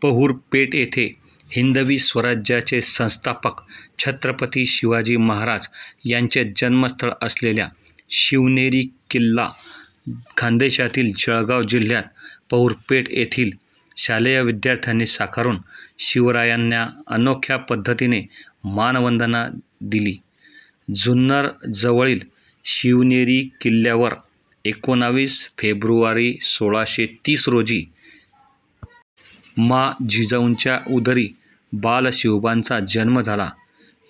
पहुर पेठ येथे हिंदवी स्वराज्याचे संस्थापक छत्रपती शिवाजी महाराज यांचे जन्मस्थळ असलेल्या शिवनेरी किल्ला खानदेशातील जळगाव जिल्ह्यात पहुर पेठ येथील शालेय विद्यार्थ्यांनी साकारून शिवरायांना अनोख्या पद्धतीने मानवंदना दिली. जुन्नर जवळील शिवनेरी किल्ल्यावर 19 फेब्रुवारी 1630 रोजी मा जिजाऊंच्या उदरी बालशिवबांचा जन्म झाला.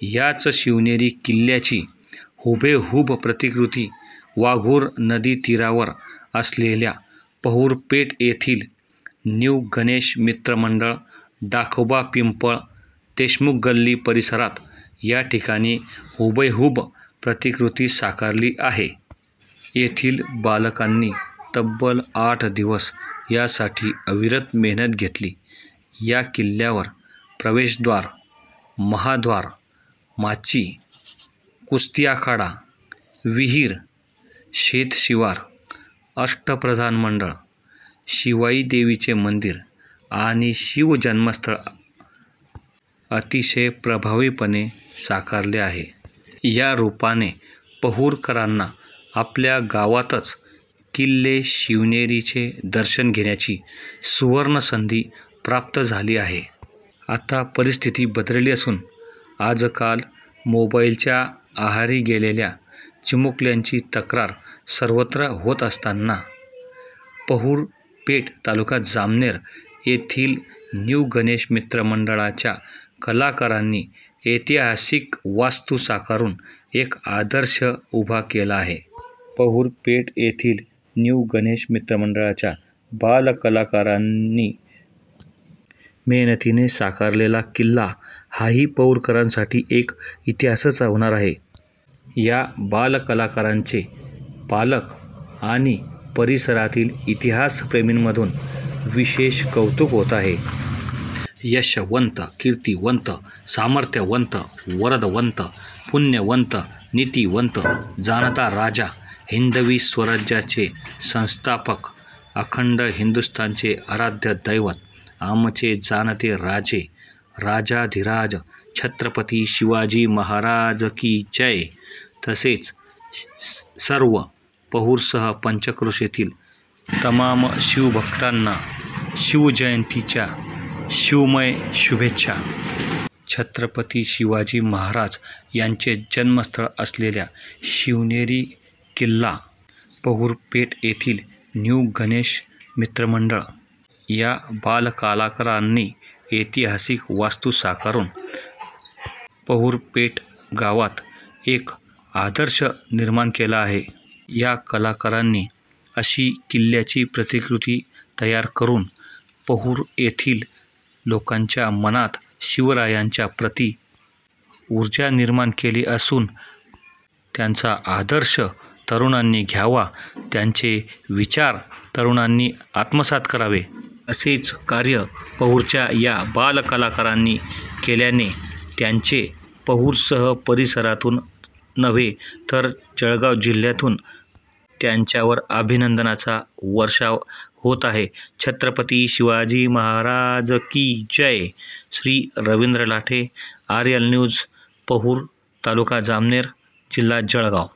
याच शिवनेरी किल्ल्याची हुबेहूब प्रतिकृती वाघूर नदी तीरावर असलेल्या पहुर पेठ येथील न्यू गणेश मित्र मंडळ, दाखोबा पिंपळ, देशमुख गल्ली परिसरात या ठिकाणी हुबेहूब प्रतिकृती साकारली आहे. येथील बालकांनी तब्बल 8 दिवस यासाठी अविरत मेहनत घेतली. या किल्ल्यावर प्रवेशद्वार, महाद्वार, माची, कुस्ती आखाडा, विहीर, शेतशिवार, अष्टप्रधान मंडळ, शिवाई देवीचे मंदिर आणि शिवजन्मस्थळ अतिशय प्रभावीपणे साकारले आहे. या रूपाने पहुरकरांना आपल्या गावातच किल्ले शिवनेरीचे दर्शन घेण्याची सुवर्ण संधी प्राप्त झाली आहे. आता परिस्थिती बदलली असून आजकाल मोबाईलच्या आहारी गेलेल्या चिमुकल्यांची तक्रार सर्वत्र होत असताना पहुर पेठ तालुका जामनेर येथील न्यू गणेश मित्र मंडळाच्या कलाकारांनी ऐतिहासिक वास्तू साकारून एक आदर्श उभा केला आहे. पहुर पेठ येथील न्यू गणेश मित्र मंडळाच्या बालकलाकारांनी मेहनतीने साकारलेला किल्ला हाही पहुरकरांसाठी एक इतिहासच होणार आहे. या बालकलाकारांचे पालक आणि परिसरातील इतिहासप्रेमींमधून विशेष कौतुक होत आहे. यशवंत, कीर्तिवंत, सामर्थ्यवंत, वरदवंत, पुण्यवंत, नीतिवंत, जाणता राजा, हिंदवी स्वराज्याचे संस्थापक, अखंड हिंदुस्थानचे आराध्य दैवत, आमचे जाणते राजे, राजाधिराज छत्रपती शिवाजी महाराज की जय. तसेच सर्व पहुरसह पंचक्रोशीतील तमाम शिवभक्तांना शिवजयंतीच्या शिवमय शुभेच्छा. छत्रपती शिवाजी महाराज यांचे जन्मस्थळ असलेल्या शिवनेरी किल्ला पहुर पेठ येथील न्यू गणेश मित्रमंडळ या बालकलाकारांनी ऐतिहासिक वास्तू साकारून पहुर पेठ गावात एक आदर्श निर्माण केला आहे. या कलाकारांनी अशी किल्ल्याची प्रतिकृती तयार करून पहुर येथील लोकांच्या मनात शिवरायांच्या प्रति ऊर्जा निर्माण केली असून त्यांचा आदर्श तरुणांनी घ्यावा, त्यांचे विचार तरुणांनी आत्मसात करावे. असेच कार्य पहुरच्या या बालकलाकारांनी केल्याने त्यांचे पहुरसह परिसरातून नव्हे तर जळगाव जिल्ह्यातून त्यांच्यावर अभिनंदनाचा वर्षाव होत आहे. छत्रपती शिवाजी महाराज की जय. श्री रवींद्र लाठे, आर्यल न्यूज, पहुर, तालुका जामनेर, जिल्हा जळगाव.